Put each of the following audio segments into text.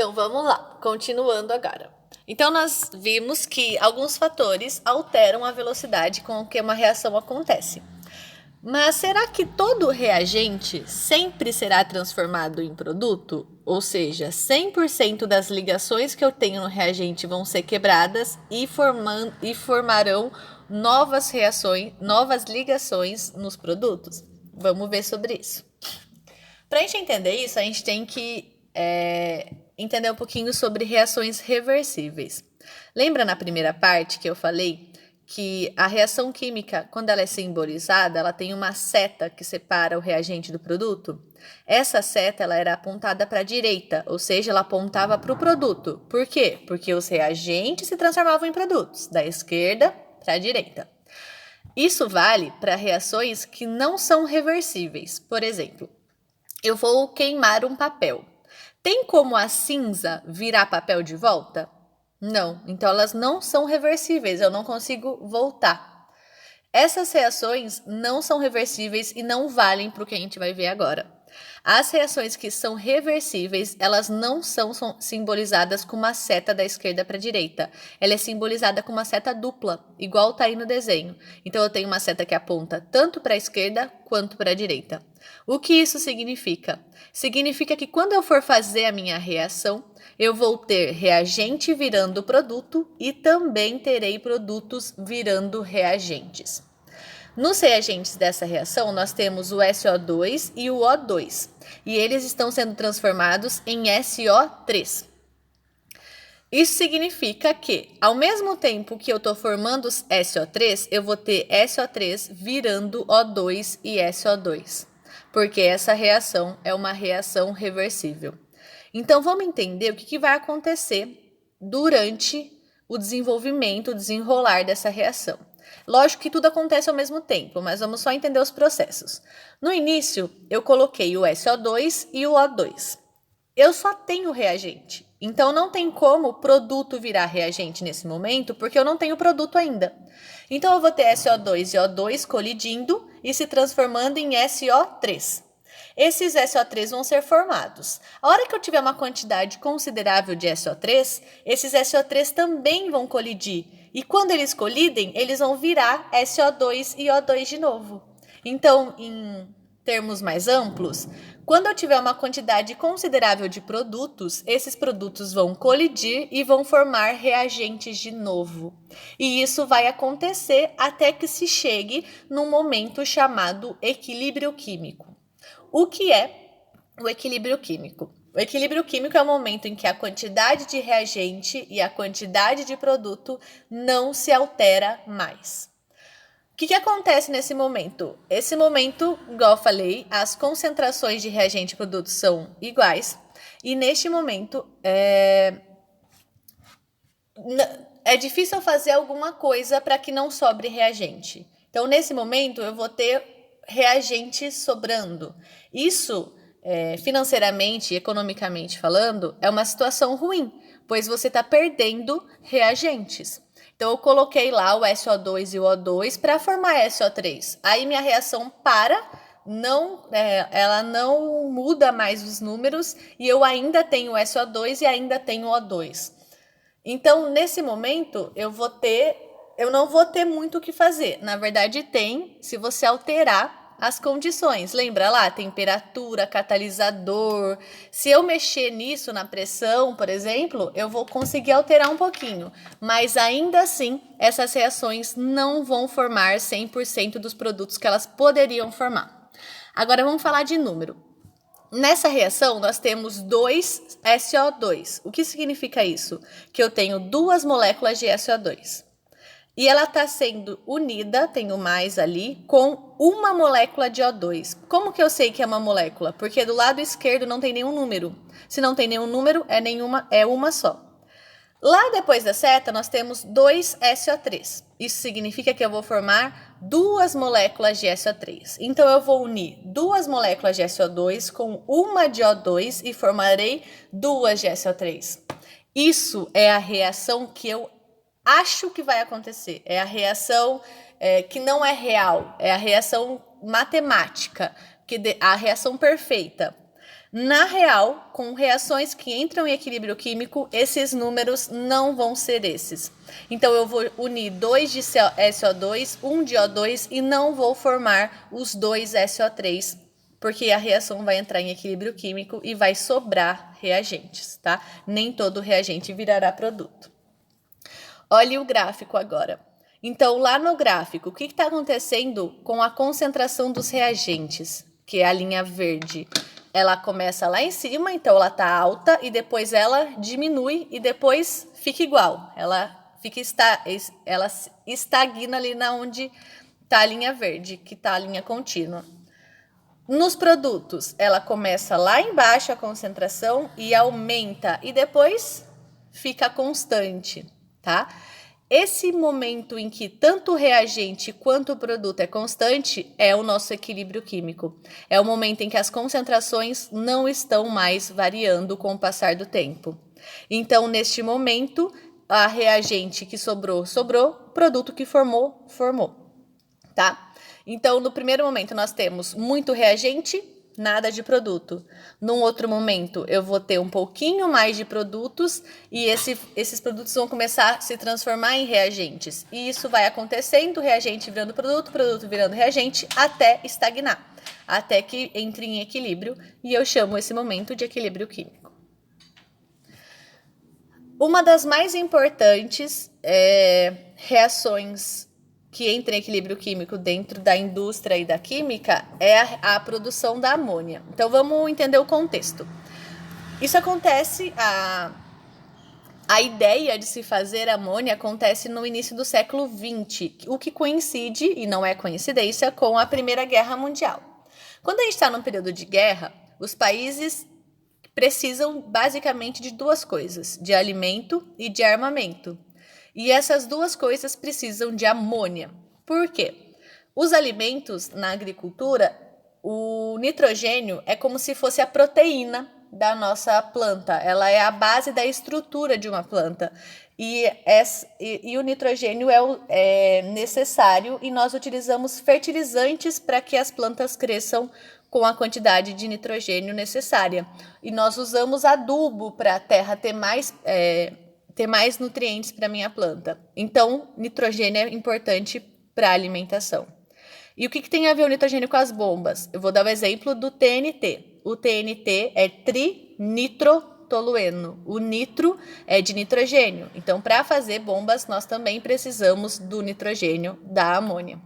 Então vamos lá, continuando agora. Então nós vimos que alguns fatores alteram a velocidade com que uma reação acontece. Mas será que todo reagente sempre será transformado em produto? Ou seja, 100% das ligações que eu tenho no reagente vão ser quebradas e formarão novas ligações nos produtos? Vamos ver sobre isso. Para a gente entender isso, a gente tem que entender um pouquinho sobre reações reversíveis. Lembra na primeira parte que eu falei que a reação química, quando ela é simbolizada, ela tem uma seta que separa o reagente do produto? Essa seta ela era apontada para a direita, ou seja, ela apontava para o produto. Por quê? Porque os reagentes se transformavam em produtos, da esquerda para a direita. Isso vale para reações que não são reversíveis. Por exemplo, eu vou queimar um papel. Tem como a cinza virar papel de volta? Não. Então elas não são reversíveis, eu não consigo voltar. Essas reações não são reversíveis e não valem para o que a gente vai ver agora. As reações que são reversíveis, elas não são simbolizadas com uma seta da esquerda para a direita. Ela é simbolizada com uma seta dupla, igual está aí no desenho. Então eu tenho uma seta que aponta tanto para a esquerda quanto para a direita. O que isso significa? Significa que quando eu for fazer a minha reação, eu vou ter reagente virando produto e também terei produtos virando reagentes. Nos reagentes dessa reação, nós temos o SO2 e o O2, e eles estão sendo transformados em SO3. Isso significa que, ao mesmo tempo que eu estou formando SO3, eu vou ter SO3 virando O2 e SO2, porque essa reação é uma reação reversível. Então, vamos entender o que vai acontecer durante o desenvolvimento, o desenrolar dessa reação. Lógico que tudo acontece ao mesmo tempo, mas vamos só entender os processos. No início, eu coloquei o SO2 e o O2. Eu só tenho reagente, então não tem como o produto virar reagente nesse momento, porque eu não tenho produto ainda. Então eu vou ter SO2 e O2 colidindo e se transformando em SO3. Esses SO3 vão ser formados. A hora que eu tiver uma quantidade considerável de SO3, esses SO3 também vão colidir. E quando eles colidem, eles vão virar SO2 e O2 de novo. Então, em termos mais amplos, quando eu tiver uma quantidade considerável de produtos, esses produtos vão colidir e vão formar reagentes de novo. E isso vai acontecer até que se chegue num momento chamado equilíbrio químico. O que é o equilíbrio químico? O equilíbrio químico é o momento em que a quantidade de reagente e a quantidade de produto não se altera mais. O que acontece nesse momento? Esse momento, igual eu falei, as concentrações de reagente e produto são iguais. E neste momento, é difícil fazer alguma coisa para que não sobre reagente. Então, nesse momento, eu vou ter reagente sobrando. Isso, financeiramente e economicamente falando, é uma situação ruim, pois você está perdendo reagentes. Então, eu coloquei lá o SO2 e o O2 para formar SO3. Aí, minha reação ela não muda mais os números e eu ainda tenho SO2 e ainda tenho O2. Então, nesse momento, eu não vou ter muito o que fazer. Na verdade, tem, se você alterar as condições. Lembra lá? Temperatura, catalisador. Se eu mexer nisso, na pressão, por exemplo, eu vou conseguir alterar um pouquinho. Mas ainda assim, essas reações não vão formar 100% dos produtos que elas poderiam formar. Agora, vamos falar de número. Nessa reação, nós temos 2 SO2. O que significa isso? Que eu tenho 2 moléculas de SO2. E ela está sendo unida, tenho mais ali, com uma molécula de O2. Como que eu sei que é uma molécula? Porque do lado esquerdo não tem nenhum número. Se não tem nenhum número, é uma só. Lá depois da seta, nós temos 2 SO3. Isso significa que eu vou formar 2 moléculas de SO3. Então, eu vou unir 2 moléculas de SO2 com uma de O2 e formarei 2 de SO3. Isso é a reação que eu acho que vai acontecer. É a reação que não é real. É a reação matemática, a reação perfeita. Na real, com reações que entram em equilíbrio químico, esses números não vão ser esses. Então, eu vou unir 2 de SO2, 1 de O2 e não vou formar os 2 SO3, porque a reação vai entrar em equilíbrio químico e vai sobrar reagentes, tá? Nem todo reagente virará produto. Olhe o gráfico agora. Então, lá no gráfico, o que está acontecendo com a concentração dos reagentes, que é a linha verde? Ela começa lá em cima, então ela está alta, e depois ela diminui e depois fica igual. Ela estagna ali na onde está a linha verde, que está a linha contínua. Nos produtos, ela começa lá embaixo a concentração e aumenta e depois fica constante, tá? Esse momento em que tanto o reagente quanto o produto é constante é o nosso equilíbrio químico. É o momento em que as concentrações não estão mais variando com o passar do tempo. Então, neste momento, a reagente que sobrou, produto que formou, tá? Então, no primeiro momento, nós temos muito reagente, nada de produto. Num outro momento, eu vou ter um pouquinho mais de produtos e esses produtos vão começar a se transformar em reagentes. E isso vai acontecendo, reagente virando produto, produto virando reagente, até estagnar, até que entre em equilíbrio, e eu chamo esse momento de equilíbrio químico. Uma das mais importantes reações que entra em equilíbrio químico dentro da indústria e da química é a produção da amônia. Então, vamos entender o contexto. Isso acontece, a ideia de se fazer amônia acontece no início do século XX, o que coincide, e não é coincidência, com a Primeira Guerra Mundial. Quando a gente está num período de guerra, os países precisam basicamente de duas coisas, de alimento e de armamento. E essas duas coisas precisam de amônia. Por quê? Os alimentos na agricultura, o nitrogênio é como se fosse a proteína da nossa planta. Ela é a base da estrutura de uma planta. E o nitrogênio é necessário e nós utilizamos fertilizantes para que as plantas cresçam com a quantidade de nitrogênio necessária. E nós usamos adubo para a terra ter mais nutrientes para a minha planta. Então, nitrogênio é importante para a alimentação. E o que tem a ver o nitrogênio com as bombas? Eu vou dar o exemplo do TNT. O TNT é trinitrotolueno. O nitro é de nitrogênio. Então, para fazer bombas, nós também precisamos do nitrogênio da amônia.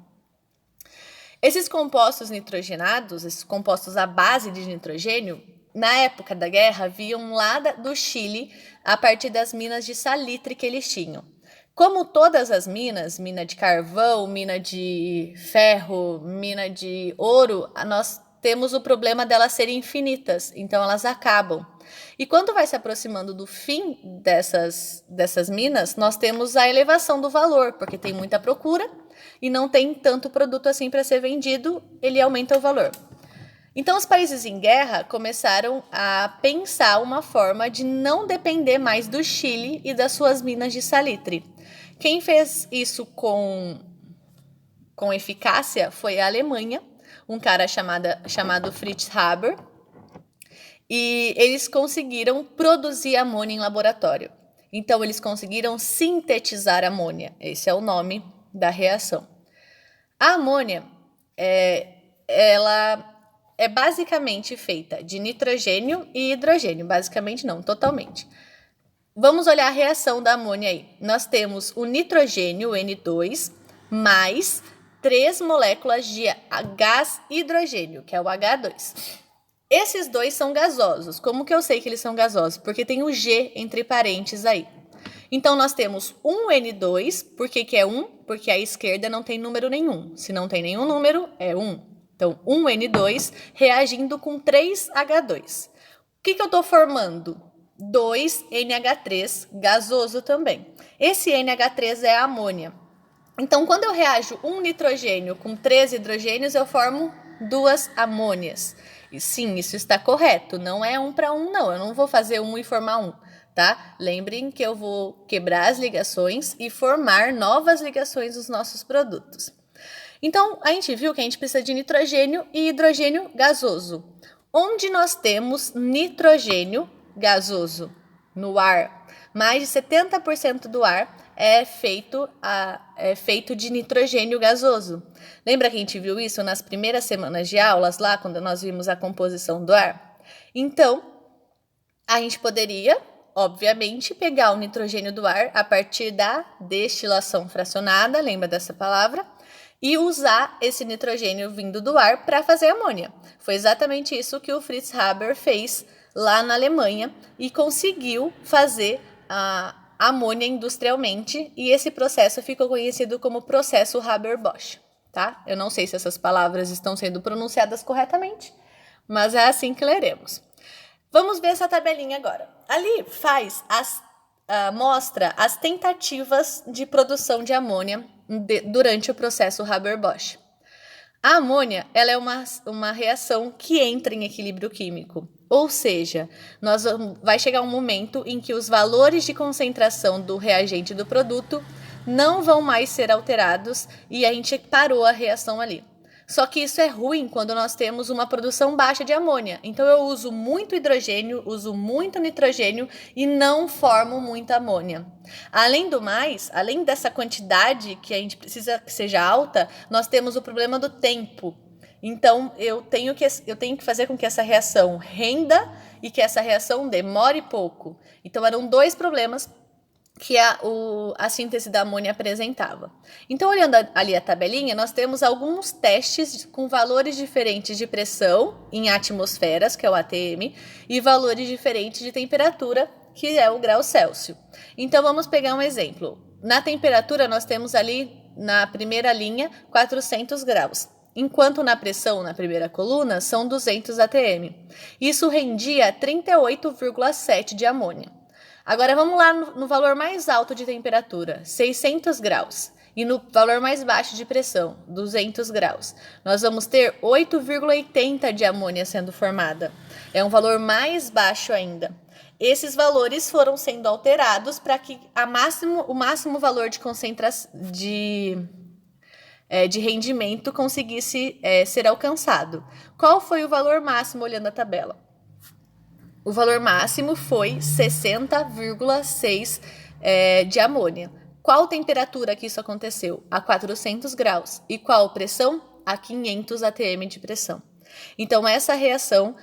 Esses compostos nitrogenados, esses compostos à base de nitrogênio, na época da guerra, vinham lá do Chile a partir das minas de salitre que eles tinham. Como todas as minas, mina de carvão, mina de ferro, mina de ouro, nós temos o problema delas serem infinitas, então elas acabam. E quando vai se aproximando do fim dessas minas, nós temos a elevação do valor, porque tem muita procura e não tem tanto produto assim para ser vendido, ele aumenta o valor. Então, os países em guerra começaram a pensar uma forma de não depender mais do Chile e das suas minas de salitre. Quem fez isso com eficácia foi a Alemanha, um cara chamado Fritz Haber, e eles conseguiram produzir amônia em laboratório. Então, eles conseguiram sintetizar amônia. Esse é o nome da reação. A amônia, ela é basicamente feita de nitrogênio e hidrogênio. Basicamente não, totalmente. Vamos olhar a reação da amônia aí. Nós temos o nitrogênio, o N2, mais 3 moléculas de gás hidrogênio, que é o H2. Esses dois são gasosos. Como que eu sei que eles são gasosos? Porque tem o G entre parênteses aí. Então, nós temos um N2. Por que é 1? Porque à esquerda não tem número nenhum. Se não tem nenhum número, é 1. Então, um N2 reagindo com 3 H2. O que eu estou formando? 2 NH3, gasoso também. Esse NH3 é a amônia. Então, quando eu reajo um nitrogênio com 3 hidrogênios, eu formo 2 amônias. E sim, isso está correto. Não é 1 para 1, não. Eu não vou fazer 1 e formar 1, tá? Lembrem que eu vou quebrar as ligações e formar novas ligações nos nossos produtos. Então, a gente viu que a gente precisa de nitrogênio e hidrogênio gasoso. Onde nós temos nitrogênio gasoso no ar, mais de 70% do ar é feito de nitrogênio gasoso. Lembra que a gente viu isso nas primeiras semanas de aulas, lá quando nós vimos a composição do ar? Então, a gente poderia, obviamente, pegar o nitrogênio do ar a partir da destilação fracionada, lembra dessa palavra? E usar esse nitrogênio vindo do ar para fazer amônia. Foi exatamente isso que o Fritz Haber fez lá na Alemanha e conseguiu fazer a amônia industrialmente, e esse processo ficou conhecido como processo Haber-Bosch, tá? Eu não sei se essas palavras estão sendo pronunciadas corretamente, mas é assim que leremos. Vamos ver essa tabelinha agora. Ali mostra as tentativas de produção de amônia durante o processo Haber-Bosch. A amônia, ela é uma reação que entra em equilíbrio químico, ou seja, vai chegar um momento em que os valores de concentração do reagente do produto não vão mais ser alterados e a gente parou a reação ali. Só que isso é ruim quando nós temos uma produção baixa de amônia. Então eu uso muito hidrogênio, uso muito nitrogênio e não formo muita amônia. Além do mais, além dessa quantidade que a gente precisa que seja alta, nós temos o problema do tempo. Então eu tenho que fazer com que essa reação renda e que essa reação demore pouco. Então eram dois problemas que a síntese da amônia apresentava. Então, olhando ali a tabelinha, nós temos alguns testes com valores diferentes de pressão em atmosferas, que é o ATM, e valores diferentes de temperatura, que é o grau Celsius. Então, vamos pegar um exemplo. Na temperatura, nós temos ali, na primeira linha, 400 graus. Enquanto na pressão, na primeira coluna, são 200 ATM. Isso rendia 38,7 de amônia. Agora vamos lá no valor mais alto de temperatura, 600 graus. E no valor mais baixo de pressão, 200 graus. Nós vamos ter 8,80 de amônia sendo formada. É um valor mais baixo ainda. Esses valores foram sendo alterados para que o máximo valor de concentração de rendimento conseguisse ser alcançado. Qual foi o valor máximo olhando a tabela? O valor máximo foi 60,6 de amônia. Qual temperatura que isso aconteceu? A 400 graus. E qual pressão? A 500 atm de pressão. Então, essa reação,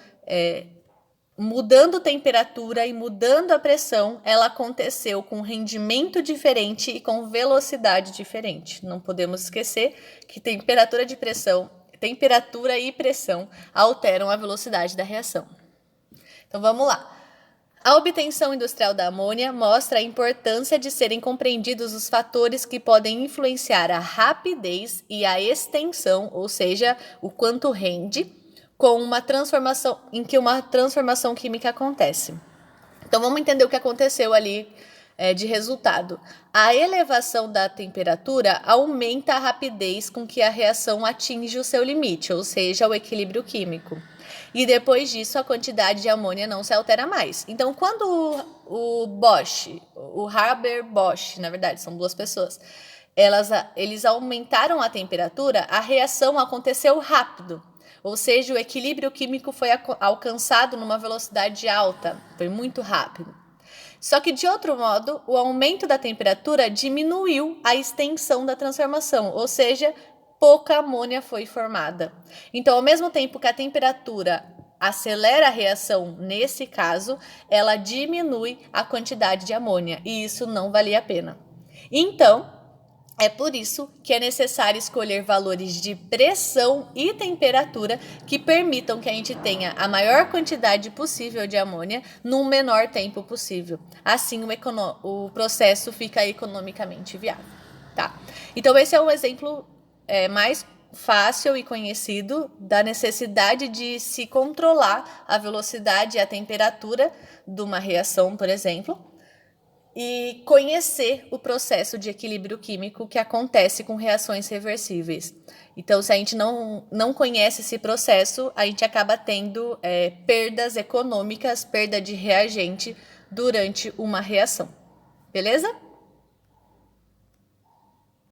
mudando temperatura e mudando a pressão, ela aconteceu com rendimento diferente e com velocidade diferente. Não podemos esquecer que temperatura e pressão alteram a velocidade da reação. Então, vamos lá. A obtenção industrial da amônia mostra a importância de serem compreendidos os fatores que podem influenciar a rapidez e a extensão, ou seja, o quanto rende, com uma transformação química acontece. Então, vamos entender o que aconteceu ali de resultado. A elevação da temperatura aumenta a rapidez com que a reação atinge o seu limite, ou seja, o equilíbrio químico. E depois disso, a quantidade de amônia não se altera mais. Então, quando o Haber-Bosch, na verdade, são duas pessoas, eles aumentaram a temperatura, a reação aconteceu rápido. Ou seja, o equilíbrio químico foi alcançado numa velocidade alta, foi muito rápido. Só que, de outro modo, o aumento da temperatura diminuiu a extensão da transformação, ou seja, pouca amônia foi formada. Então, ao mesmo tempo que a temperatura acelera a reação, nesse caso, ela diminui a quantidade de amônia, e isso não valia a pena. Então, é por isso que é necessário escolher valores de pressão e temperatura que permitam que a gente tenha a maior quantidade possível de amônia num menor tempo possível. Assim, o processo fica economicamente viável. Tá? Então, esse é o exemplo mais fácil e conhecido da necessidade de se controlar a velocidade e a temperatura de uma reação, por exemplo, e conhecer o processo de equilíbrio químico que acontece com reações reversíveis. Então, se a gente não conhece esse processo, a gente acaba tendo perdas econômicas, perda de reagente durante uma reação. Beleza?